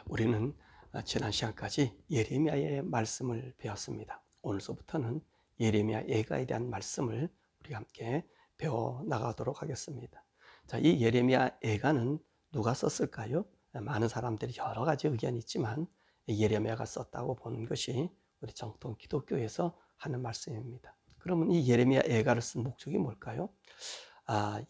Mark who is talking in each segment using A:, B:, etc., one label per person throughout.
A: 우리는 지난 시간까지 예레미야의 말씀을 배웠습니다. 오늘서부터는 예레미야 예가에 대한 말씀을 우리가 함께 배워 나가도록 하겠습니다. 자, 이 예레미야 예가는 누가 썼을까요? 많은 사람들이 여러 가지 의견이 있지만 예레미야가 썼다고 보는 것이 우리 정통 기독교에서 하는 말씀입니다. 그러면 이 예레미야 예가를 쓴 목적이 뭘까요?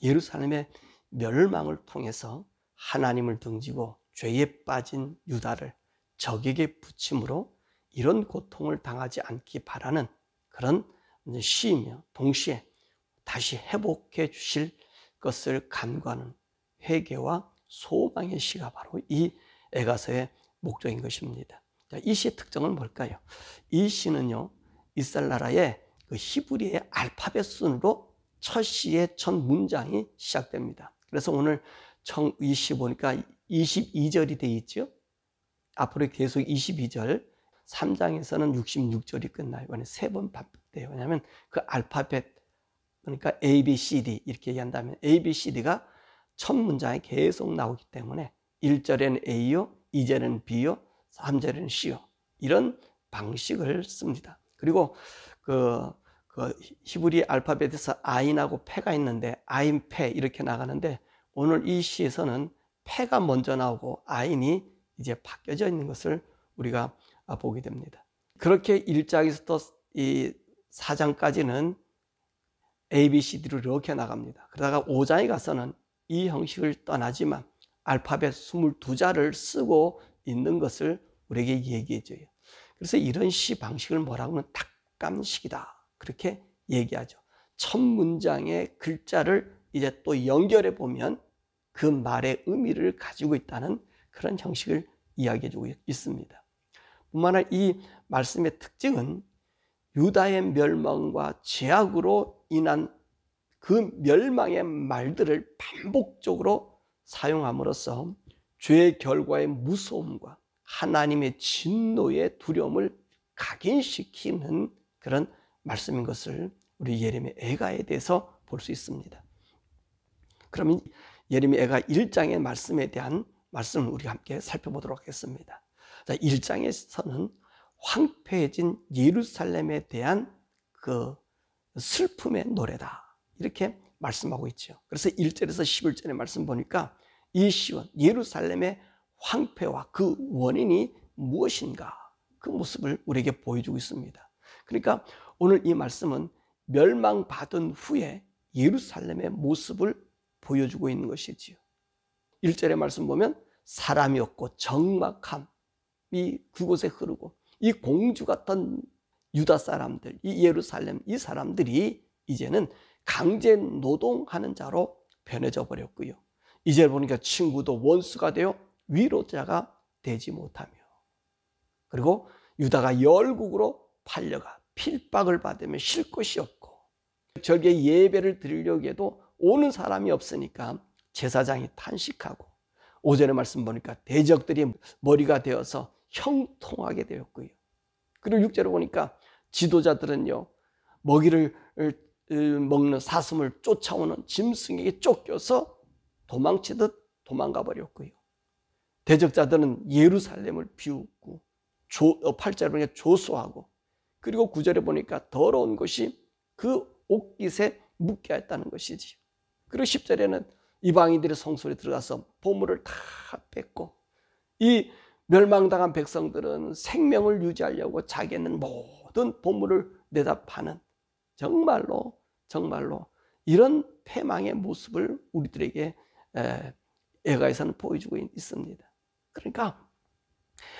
A: 예루살렘의 멸망을 통해서 하나님을 등지고 죄에 빠진 유다를 적에게 붙임으로 이런 고통을 당하지 않기 바라는 그런 시이며, 동시에 다시 회복해 주실 것을 간구하는 회개와 소망의 시가 바로 이 예가서의 목적인 것입니다. 이 시의 특징은 뭘까요? 이 시는요, 이스라엘 나라의 그 히브리의 알파벳 순으로 첫 시의 첫 문장이 시작됩니다. 그래서 오늘 이 시 보니까 22절이 되어 있죠. 앞으로 계속 22절, 3장에서는 66절이 끝나요. 이번에 3번 반복돼요. 왜냐하면 그 알파벳, 그러니까 A, B, C, D 이렇게 얘기한다면 A, B, C, D가 첫 문장에 계속 나오기 때문에 1절에는 A요, 2절에는 B요, 3절에는 C요. 이런 방식을 씁니다. 그리고 그 히브리 알파벳에서 아인하고 페가 있는데 아인, 페 이렇게 나가는데 오늘 이 시에서는 페가 먼저 나오고 아인이 이제 바뀌어져 있는 것을 우리가 보게 됩니다. 그렇게 1장에서 이 4장까지는 A, B, C, D로 이렇게 나갑니다. 그러다가 5장에 가서는 이 형식을 떠나지만 알파벳 22자를 쓰고 있는 것을 우리에게 얘기해줘요. 그래서 이런 시 방식을 뭐라고 하면 탁감식이다, 그렇게 얘기하죠. 첫 문장의 글자를 이제 또 연결해 보면 그 말의 의미를 가지고 있다는 그런 형식을 이야기해주고 있습니다. 뿐만 아니라 이 말씀의 특징은 유다의 멸망과 죄악으로 인한 그 멸망의 말들을 반복적으로 사용함으로써 죄의 결과의 무서움과 하나님의 진노의 두려움을 각인시키는 그런 말씀인 것을 우리 예레미야 예가에 대해서 볼 수 있습니다. 그러면 예레미야 예가 1장의 말씀에 대한 말씀을 우리가 함께 살펴보도록 하겠습니다. 자, 1장에서는 황폐해진 예루살렘에 대한 그 슬픔의 노래다, 이렇게 말씀하고 있죠. 그래서 1절에서 11절의 말씀 보니까 이 시원 예루살렘의 황폐와 그 원인이 무엇인가, 그 모습을 우리에게 보여주고 있습니다. 그러니까 오늘 이 말씀은 멸망받은 후에 예루살렘의 모습을 보여주고 있는 것이지요. 1절의 말씀 보면 사람이 없고 적막함이 그곳에 흐르고 이 공주 같던 유다 사람들, 이 예루살렘 이 사람들이 이제는 강제 노동하는 자로 변해져 버렸고요. 이제 보니까 친구도 원수가 되어 위로자가 되지 못하며, 그리고 유다가 열국으로 팔려가 필박을 받으며 쉴 곳이 없고 절개 예배를 드리려고 해도 오는 사람이 없으니까 제사장이 탄식하고, 5절의 말씀 보니까 대적들이 머리가 되어서 형통하게 되었고요. 그리고 6절을 보니까 지도자들은요, 먹이를 먹는 사슴을 쫓아오는 짐승에게 쫓겨서 도망치듯 도망가 버렸고요. 대적자들은 예루살렘을 비웃고 8절에 보니까 조소하고, 그리고 9절에 보니까 더러운 것이 그 옷깃에 묻게 했다는 것이지. 그리고 10절에는 이방인들의 성소에 들어가서 보물을 다 뺏고, 이 멸망당한 백성들은 생명을 유지하려고 자기는 모든 보물을 내다 파는, 정말로 이런 패망의 모습을 우리들에게 예가에서는 보여주고 있습니다. 그러니까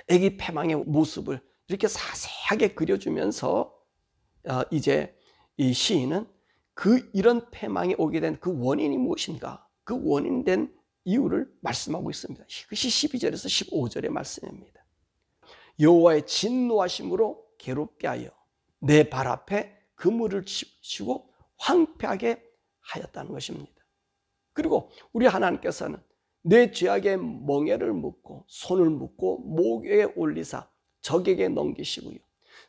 A: 애기 패망의 모습을 이렇게 자세하게 그려주면서 이제 이 시인은 이런 패망이 오게 된 그 원인이 무엇인가, 그 원인된 이유를 말씀하고 있습니다. 그것이 12절에서 15절의 말씀입니다. 여호와의 진노하심으로 괴롭게 하여 내 발 앞에 그물을 치고 황폐하게 하였다는 것입니다. 그리고 우리 하나님께서는 내 죄악의 멍에를 묶고 손을 묶고 목에 올리사 적에게 넘기시고요,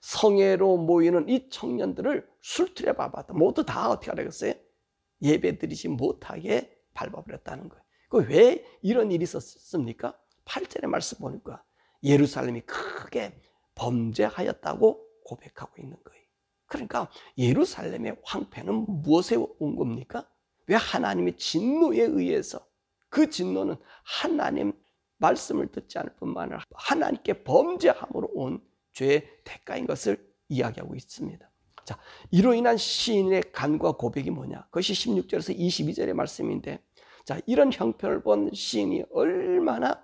A: 성회로 모이는 이 청년들을 술틀에 밟았다. 모두 다 어떻게 하라겠어요? 예배 드리지 못하게 밟아버렸다는 거예요. 왜 이런 일이 있었습니까? 18절의 말씀 보니까 예루살렘이 크게 범죄하였다고 고백하고 있는 거예요. 그러니까 예루살렘의 황폐는 무엇에 온 겁니까? 왜 하나님의 진노에 의해서, 그 진노는 하나님 말씀을 듣지 않을 뿐만 아니라 하나님께 범죄함으로 온 죄의 대가인 것을 이야기하고 있습니다. 자, 이로 인한 시인의 간과 고백이 뭐냐? 그것이 16절에서 22절의 말씀인데, 자, 이런 형편을 본 시인이 얼마나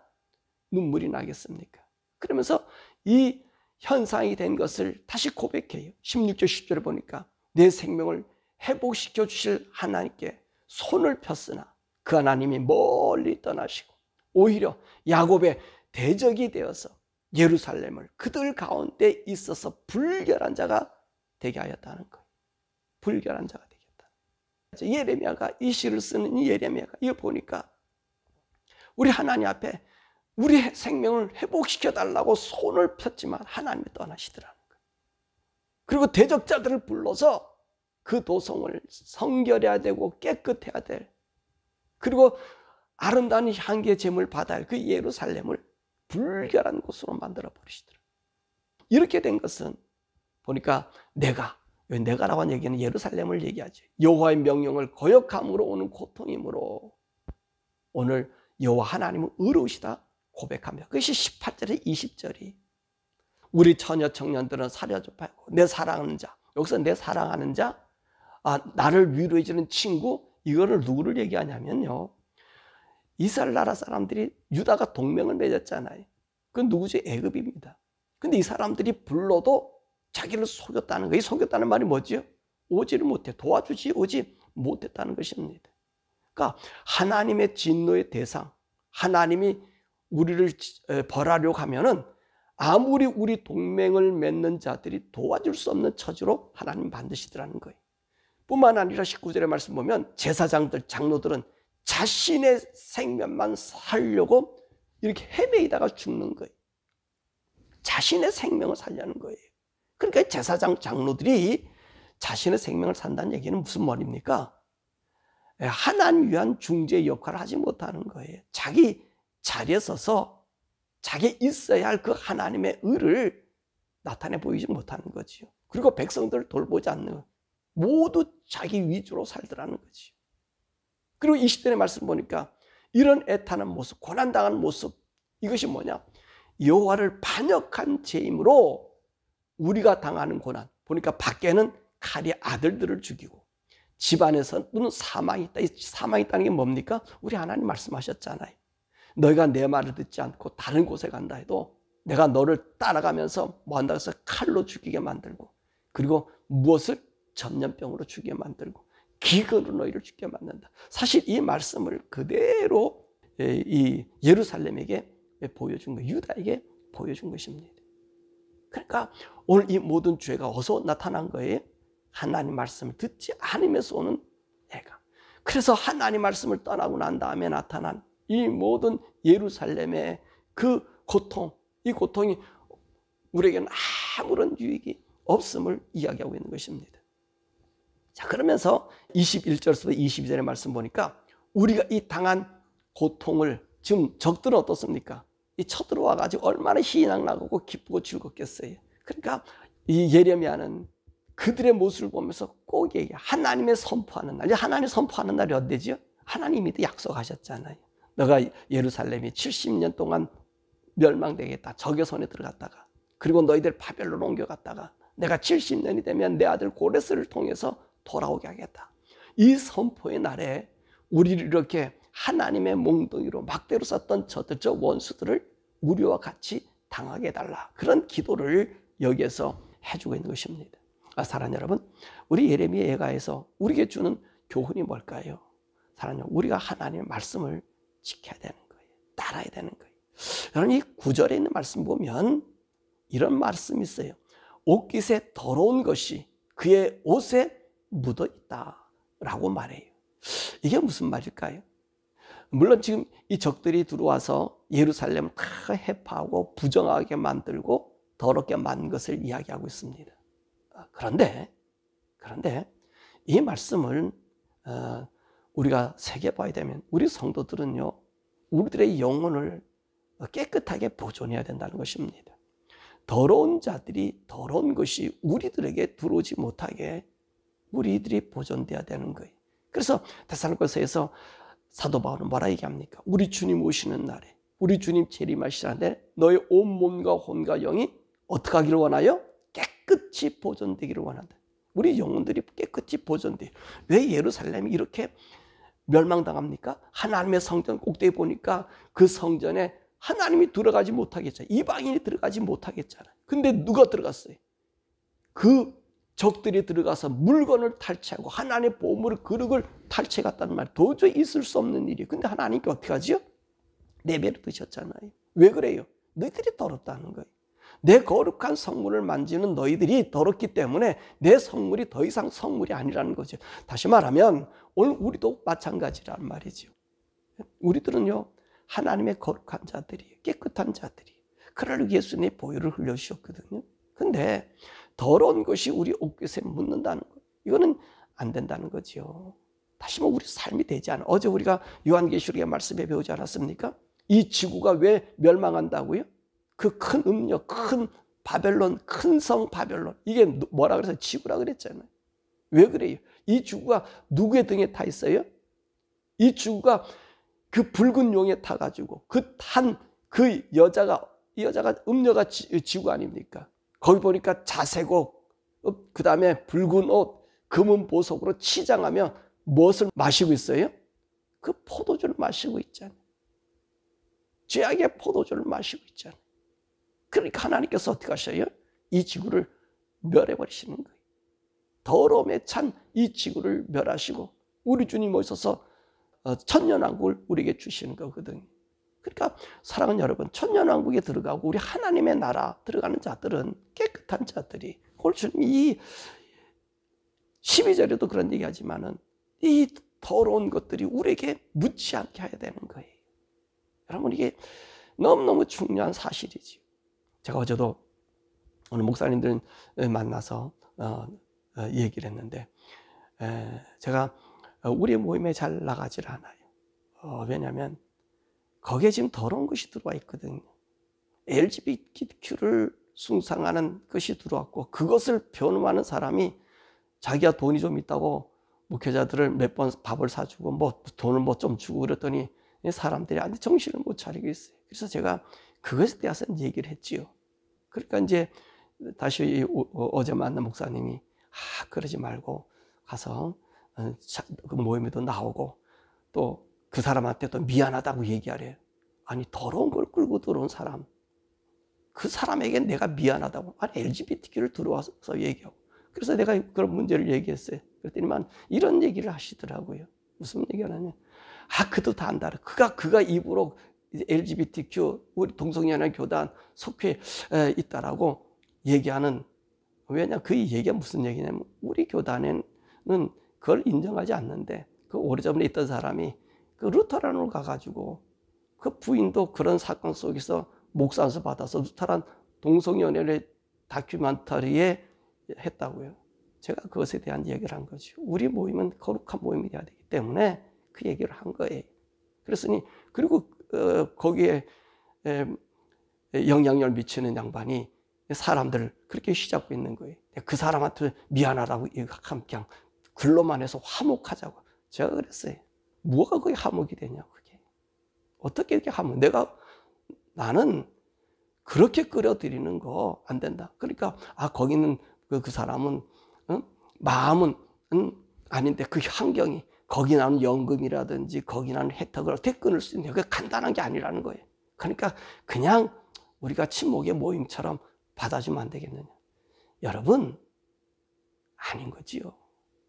A: 눈물이 나겠습니까? 그러면서 이 현상이 된 것을 다시 고백해요. 16절 10절에 보니까 내 생명을 회복시켜 주실 하나님께 손을 폈으나 그 하나님이 멀리 떠나시고 오히려 야곱의 대적이 되어서 예루살렘을 그들 가운데 있어서 불결한 자가 되게 하였다는 거예요. 불결한 자가 되겠다. 예레미야가 이 시를 쓰는 이 예레미야가 이거 보니까 우리 하나님 앞에 우리 생명을 회복시켜 달라고 손을 폈지만 하나님이 떠나시더라는 거예요. 그리고 대적자들을 불러서 그 도성을 성결해야 되고 깨끗해야 될, 그리고 아름다운 향기의 제물 받아야 할 그 예루살렘을 불결한 곳으로 만들어 버리시더라고요. 이렇게 된 것은 보니까 내가라고 하는 얘기는 예루살렘을 얘기하죠. 여호와의 명령을 거역함으로 오는 고통이므로 오늘 여호와 하나님은 의로우시다 고백합니다. 그것이 18절에 20절이 우리 처녀 청년들은 사려잡고 내 사랑하는 자, 여기서 내 사랑하는 자, 나를 위로해 주는 친구, 이거를 누구를 얘기하냐면요, 이스라엘 나라 사람들이 유다가 동맹을 맺었잖아요. 그건 누구죠? 애굽입니다. 근데 이 사람들이 불러도 자기를 속였다는 거예요. 속였다는 말이 뭐죠? 오지를 못해, 도와주지 오지 못했다는 것입니다. 그러니까 하나님의 진노의 대상, 하나님이 우리를 벌하려고 하면은 아무리 우리 동맹을 맺는 자들이 도와줄 수 없는 처지로 하나님 만드시더라는 거예요. 뿐만 아니라 19절의 말씀 보면 제사장들, 장로들은 자신의 생명만 살려고 이렇게 헤매이다가 죽는 거예요. 자신의 생명을 살려는 거예요. 그러니까 제사장, 장로들이 자신의 생명을 산다는 얘기는 무슨 말입니까? 하나님 위한 중재 역할을 하지 못하는 거예요. 자기 자리에 서서 자기 있어야 할 그 하나님의 의를 나타내 보이지 못하는 거지요. 그리고 백성들을 돌보지 않는 거예요. 모두 자기 위주로 살더라는 거지요. 그리고 20절의 말씀 보니까 이런 애타는 모습, 고난당하는 모습, 이것이 뭐냐? 여호와를 반역한 죄이므로 우리가 당하는 고난. 보니까 밖에는 칼이 아들들을 죽이고 집안에서는 사망이 있다. 이 사망이 있다는 게 뭡니까? 우리 하나님 말씀하셨잖아요. 너희가 내 말을 듣지 않고 다른 곳에 간다 해도 내가 너를 따라가면서 뭐 한다고 해서 칼로 죽이게 만들고, 그리고 무엇을? 전염병으로 죽이게 만들고 기근으로 너희를 죽게 만든다. 사실 이 말씀을 그대로 이 예루살렘에게 보여준 거예요. 유다에게 보여준 것입니다. 그러니까 오늘 이 모든 죄가 어디서 나타난 거예요? 하나님 말씀을 듣지 않으면서 오는 애가. 그래서 하나님 말씀을 떠나고 난 다음에 나타난 이 모든 예루살렘의 그 고통, 이 고통이 우리에게는 아무런 유익이 없음을 이야기하고 있는 것입니다. 자, 그러면서 21절에서 22절의 말씀 보니까 우리가 이 당한 고통을 지금 적들은 어떻습니까? 이 쳐들어와 가지고 얼마나 희망나고 기쁘고 즐겁겠어요. 그러니까 이 예레미야는 그들의 모습을 보면서 꼭 얘기해. 하나님의 선포하는 날. 하나님 선포하는 날이 언제지요? 하나님이 약속하셨잖아요. 너가 예루살렘이 70년 동안 멸망되겠다. 적의 손에 들어갔다가, 그리고 너희들 바벨론 옮겨갔다가 내가 70년이 되면 내 아들 고레스를 통해서 돌아오게 하겠다. 이 선포의 날에 우리를 이렇게 하나님의 몽둥이로 막대로 썼던 저 원수들을 우리와 같이 당하게 해달라. 그런 기도를 여기에서 해주고 있는 것입니다. 사랑하는 여러분, 우리 예레미야 예가에서 우리에게 주는 교훈이 뭘까요? 사랑하는 여러분, 우리가 하나님의 말씀을 지켜야 되는 거예요. 따라야 되는 거예요. 여러분, 이 9절에 있는 말씀 보면 이런 말씀이 있어요. 옷깃에 더러운 것이 그의 옷에 묻어 있다라고 말해요. 이게 무슨 말일까요? 물론 지금 이 적들이 들어와서 예루살렘을 다 해파하고 부정하게 만들고 더럽게 만든 것을 이야기하고 있습니다. 그런데 이 말씀을 우리가 새겨봐야 되면 우리 성도들은요, 우리들의 영혼을 깨끗하게 보존해야 된다는 것입니다. 더러운 자들이 더러운 것이 우리들에게 들어오지 못하게 우리들이 보존돼야 되는 거예요. 그래서 데살로니가서에서 사도 바울은 뭐라 얘기합니까? 우리 주님 오시는 날에, 우리 주님 재림하시는 날에 너의 온 몸과 혼과 영이 어떻게 하기를 원하여? 깨끗이 보존되기를 원한다. 우리 영혼들이 깨끗이 보존돼요. 왜 예루살렘이 이렇게 멸망당합니까? 하나님의 성전 꼭대기 보니까 그 성전에 하나님이 들어가지 못하겠잖아요. 이방인이 들어가지 못하겠잖아요. 근데 누가 들어갔어요? 그 적들이 들어가서 물건을 탈취하고 하나님의 보물을 그릇을 탈취해갔다는 말, 도저히 있을 수 없는 일이에요. 근데 하나님께 어떻게 하죠? 내버려 두셨잖아요. 왜 그래요? 너희들이 더럽다는 거예요. 내 거룩한 성물을 만지는 너희들이 더럽기 때문에 내 성물이 더 이상 성물이 아니라는 거죠. 다시 말하면 오늘 우리도 마찬가지란 말이죠. 우리들은요, 하나님의 거룩한 자들이, 깨끗한 자들이, 그러려고 예수님의 보혈을 흘려주셨거든요. 근데 더러운 것이 우리 옷깃에 묻는다는 것, 이거는 안 된다는 거죠. 다시 우리 삶이 되지 않아. 어제 우리가 요한계시록의 말씀에 배우지 않았습니까? 이 지구가 왜 멸망한다고요? 그 큰 음력, 큰 바벨론, 큰 성 바벨론, 이게 뭐라 그래서 지구라 그랬잖아요. 왜 그래요? 이 지구가 누구의 등에 타 있어요? 이 지구가 그 붉은 용에 타가지고 그 여자가, 이 여자가 음녀가 지구 아닙니까? 거기 보니까 자색옷, 그 다음에 붉은 옷, 금은 보석으로 치장하며 무엇을 마시고 있어요? 그 포도주를 마시고 있잖아요. 죄악의 포도주를 마시고 있잖아요. 그러니까 하나님께서 어떻게 하셔요? 이 지구를 멸해버리시는 거예요. 더러움에 찬 이 지구를 멸하시고 우리 주님 오셔서 천년왕국을 우리에게 주시는 거거든요. 그러니까 사랑하는 여러분, 천년왕국에 들어가고 우리 하나님의 나라 들어가는 자들은 깨끗한 자들이, 오늘 주님이 이 12절에도 그런 얘기하지만은 이 더러운 것들이 우리에게 묻지 않게 해야 되는 거예요. 여러분, 이게 너무너무 중요한 사실이지. 제가 어제도 오늘 목사님들 만나서 얘기를 했는데, 제가 우리 모임에 잘 나가질 않아요. 왜냐하면 거기에 지금 더러운 것이 들어와 있거든요. LGBTQ를 숭상하는 것이 들어왔고, 그것을 변호하는 사람이 자기가 돈이 좀 있다고 목회자들을 몇 번 밥을 사주고 뭐 돈을 뭐 좀 주고 그랬더니 사람들이 정신을 못 차리고 있어요. 그래서 제가 그것에 대해서 얘기를 했지요. 그러니까 이제 다시 어제 만난 목사님이 그러지 말고 가서 그 모임에도 나오고 또 그 사람한테 또 미안하다고 얘기하래요. 아니, 더러운 걸 끌고 들어온 사람, 그 사람에게 내가 미안하다고. 아니, LGBTQ를 들어와서 얘기하고. 그래서 내가 그런 문제를 얘기했어요. 그랬더니만 이런 얘기를 하시더라고요. 무슨 얘기를 하냐? 그도 다 안다. 그가 입으로 LGBTQ, 우리 동성연애 교단 속해 있다라고 얘기하는, 왜냐, 그 얘기가 무슨 얘기냐면, 우리 교단에는 그걸 인정하지 않는데, 그 오래전에 있던 사람이 그 루터란으로 가가지고 그 부인도 그런 사건 속에서 목사안수 받아서 루터란 동성연애를 다큐멘터리에 했다고요. 제가 그것에 대한 얘기를 한 거죠. 우리 모임은 거룩한 모임이 돼야 되기 때문에 그 얘기를 한 거예요. 그랬으니, 그리고 거기에 영향력을 미치는 양반이 사람들을 그렇게 휘잡고 있는 거예요. 그 사람한테 미안하다고 그냥 글로만 해서 화목하자고. 제가 그랬어요. 뭐가 그게 화목이 되냐고. 그게 어떻게 이렇게 화목? 나는 그렇게 끌어들이는 거 안 된다. 그러니까 거기는 그 사람은 마음은 아닌데 그 환경이, 거기 나는 연금이라든지 거기 나는 혜택을 어떻게 끊을 수 있냐. 그게 간단한 게 아니라는 거예요. 그러니까 그냥 우리가 친목의 모임처럼 받아주면 안 되겠느냐. 여러분, 아닌 거지요.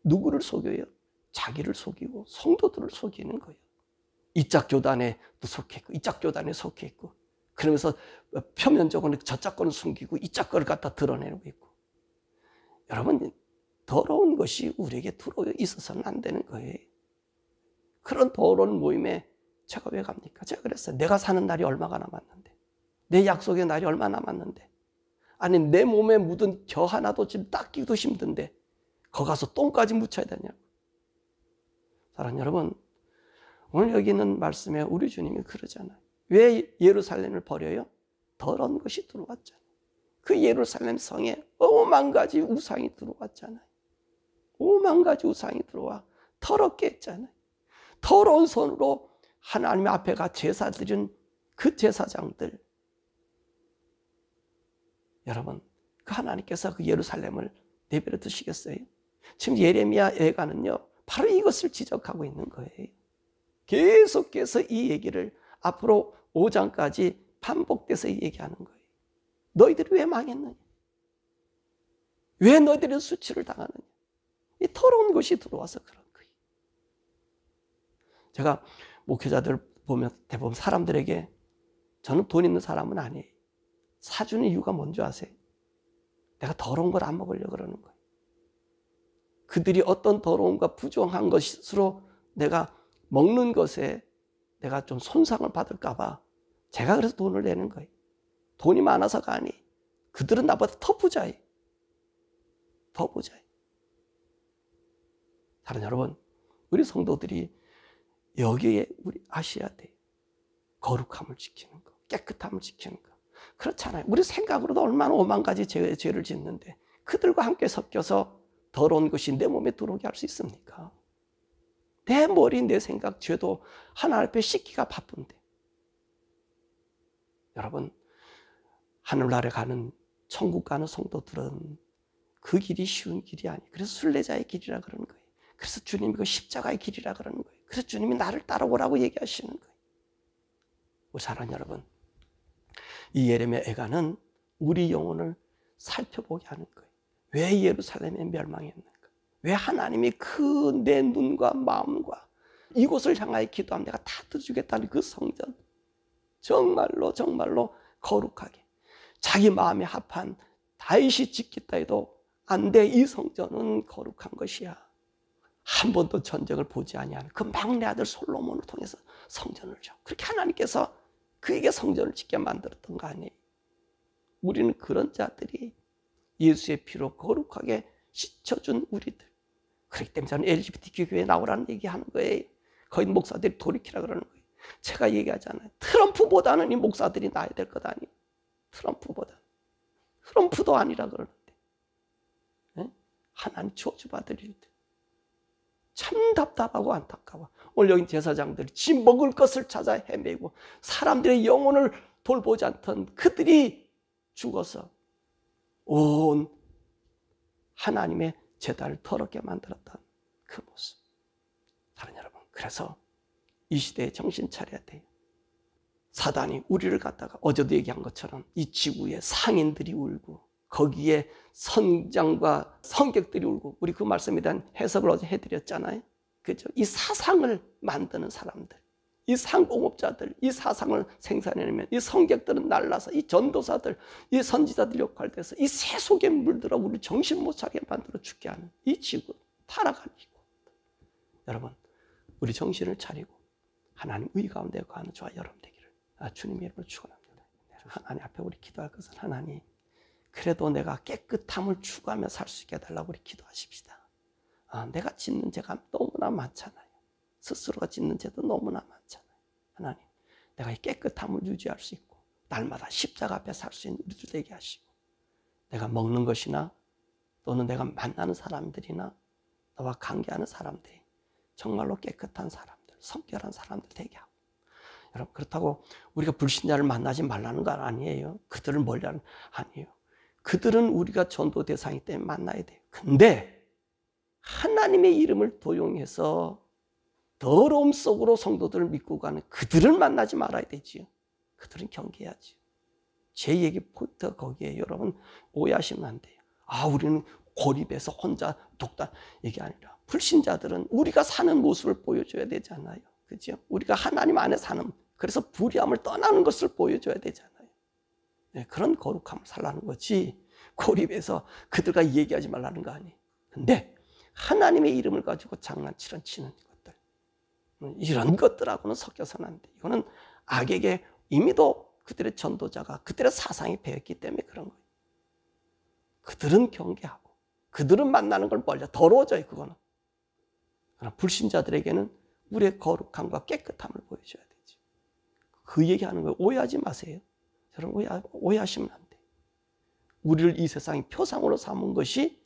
A: 누구를 속여요? 자기를 속이고 성도들을 속이는 거예요. 이짝 교단에 속해 있고 이짝 교단에 속해 있고, 그러면서 표면적으로 저짝 거는 숨기고 이짝 거를 갖다 드러내고 있고. 여러분, 더러운 것이 우리에게 들어와 있어서는 안 되는 거예요. 그런 더러운 모임에 제가 왜 갑니까? 제가 그랬어요. 내가 사는 날이 얼마가 남았는데, 내 약속의 날이 얼마 남았는데, 아니 내 몸에 묻은 겨 하나도 지금 닦기도 힘든데 거기 가서 똥까지 묻혀야 되냐고. 사랑하는 여러분, 오늘 여기 있는 말씀에 우리 주님이 그러잖아요. 왜 예루살렘을 버려요? 더러운 것이 들어왔잖아요. 그 예루살렘 성에 오만 가지 우상이 들어왔잖아요. 오만 가지 우상이 들어와 더럽게 했잖아요. 더러운 손으로 하나님 앞에가 제사 드린 그 제사장들, 여러분, 그 하나님께서 그 예루살렘을 내버려 두시겠어요? 지금 예레미야 예가는요, 바로 이것을 지적하고 있는 거예요. 계속해서 이 얘기를 앞으로 5장까지 반복돼서 얘기하는 거예요. 너희들이 왜 망했느냐? 왜 너희들이 수치를 당하느냐? 이 더러운 것이 들어와서 그런 거예요. 제가 목회자들 보면 대부분 사람들에게, 저는 돈 있는 사람은 아니에요. 사주는 이유가 뭔지 아세요? 내가 더러운 걸 안 먹으려고 그러는 거예요. 그들이 어떤 더러움과 부정한 것으로 내가 먹는 것에 내가 좀 손상을 받을까 봐 제가 그래서 돈을 내는 거예요. 돈이 많아서가 아니, 그들은 나보다 더 부자예요. 더 부자예요. 다른 여러분, 우리 성도들이 여기에 우리 아셔야 돼요. 거룩함을 지키는 거, 깨끗함을 지키는 거. 그렇잖아요. 우리 생각으로도 얼마나 오만 가지 죄를 짓는데 그들과 함께 섞여서 더러운 것이 내 몸에 들어오게 할 수 있습니까? 내 머리, 내 생각, 죄도 하나님 앞에 씻기가 바쁜데. 여러분, 하늘나라에 가는, 천국 가는 성도들은 그 길이 쉬운 길이 아니에요. 그래서 순례자의 길이라 그러는 거예요. 그래서 주님이 그 십자가의 길이라 그러는 거예요. 그래서 주님이 나를 따라오라고 얘기하시는 거예요. 우리 사랑하는 여러분, 이 예레미야 예가는 우리 영혼을 살펴보게 하는 거예요. 왜 예루살렘에 멸망했는가? 왜 하나님이 그 내 눈과 마음과 이곳을 향하여 기도하면 내가 다 들어주겠다는 그 성전, 정말로 정말로 거룩하게 자기 마음에 합한 다윗이 짓겠다 해도 안 돼. 이 성전은 거룩한 것이야. 한 번도 전쟁을 보지 아니하는 그 막내 아들 솔로몬을 통해서 성전을 줘. 그렇게 하나님께서 그에게 성전을 짓게 만들었던 거 아니에요. 우리는 그런 자들이 예수의 피로 거룩하게 씻어준 우리들. 그렇기 때문에 저는 LGBTQ 교회에 나오라는 얘기하는 거예요. 거의 목사들이 돌이키라 그러는 거예요. 제가 얘기하잖아요. 트럼프보다는 이 목사들이 나야 될 것 아니에요. 트럼프보다. 트럼프도 아니라 그러는데. 네? 하나님 저주받을 일들. 참 답답하고 안타까워. 오늘 여기 제사장들이 지 먹을 것을 찾아 헤매고 사람들의 영혼을 돌보지 않던 그들이 죽어서 온 하나님의 제단을 더럽게 만들었던 그 모습. 다른 여러분, 그래서 이 시대에 정신 차려야 돼요. 사단이 우리를 갖다가 어제도 얘기한 것처럼 이 지구에 상인들이 울고 거기에 선장과 성객들이 울고, 우리 그 말씀에 대한 해석을 어제 해드렸잖아요. 그렇죠? 이 사상을 만드는 사람들, 이 상공업자들, 이 사상을 생산해내면 이 성객들은 날라서 이 전도사들, 이 선지자들 역할돼서 이 새 속에 물들어 우리 정신 못 차게 만들어 죽게 하는 이 지구 타락한 이고. 여러분, 우리 정신을 차리고 하나님 의 가운데 거하는 저와 여러분 되기를 주님의 이름으로 축원합니다. 하나님 앞에 우리 기도할 것은, 하나님 그래도 내가 깨끗함을 추구하며 살 수 있게 해달라고 우리 기도하십시다. 내가 짓는 죄가 너무나 많잖아요. 스스로가 짓는 죄도 너무나 많잖아요. 하나님, 내가 이 깨끗함을 유지할 수 있고 날마다 십자가 앞에 살 수 있는 우리들 되게 하시고, 내가 먹는 것이나 또는 내가 만나는 사람들이나 나와 관계하는 사람들이 정말로 깨끗한 사람들, 성결한 사람들 되게 하고. 여러분, 그렇다고 우리가 불신자를 만나지 말라는 건 아니에요. 그들을 멀리하는 아니에요. 그들은 우리가 전도 대상이기 때문에 만나야 돼요. 근데 하나님의 이름을 도용해서 더러움 속으로 성도들을 믿고 가는 그들을 만나지 말아야 되지요. 그들은 경계해야지. 제 얘기 포인트가 거기에요. 여러분, 오해하시면 안 돼요. 우리는 고립해서 혼자 독단, 이게 아니라 불신자들은 우리가 사는 모습을 보여줘야 되잖아요. 그죠? 우리가 하나님 안에 사는, 그래서 불의함을 떠나는 것을 보여줘야 되잖아요. 네, 그런 거룩함을 살라는 거지, 고립해서 그들과 얘기하지 말라는 거 아니에요. 근데 하나님의 이름을 가지고 장난치는 것들, 이런 것들하고는 섞여서는 안 돼. 이거는 악에게 이미도 그들의 전도자가 그들의 사상이 배웠기 때문에 그런 거예요. 그들은 경계하고 그들은 만나는 걸 멀려, 더러워져요. 그거는. 그러나 불신자들에게는 우리의 거룩함과 깨끗함을 보여줘야 되지. 그 얘기하는 거예요. 오해하지 마세요. 여러분 오해하시면 안 돼요. 우리를 이 세상의 표상으로 삼은 것이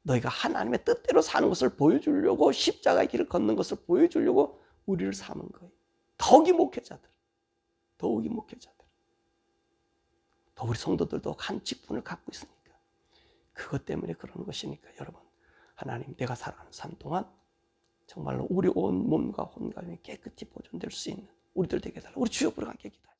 A: 너희가 하나님의 뜻대로 사는 것을 보여주려고 십자가의 길을 걷는 것을 보여주려고 우리를 삼은 거예요. 더욱이 목회자들. 더 우리 성도들도 한 직분을 갖고 있으니까. 그것 때문에 그러는 것이니까 여러분, 하나님 내가 살아가는 삶 동안 정말로 우리 온 몸과 혼감이 깨끗이 보존될 수 있는 우리들 되게 해달라. 우리 주여 부르가 함께 기도합니다.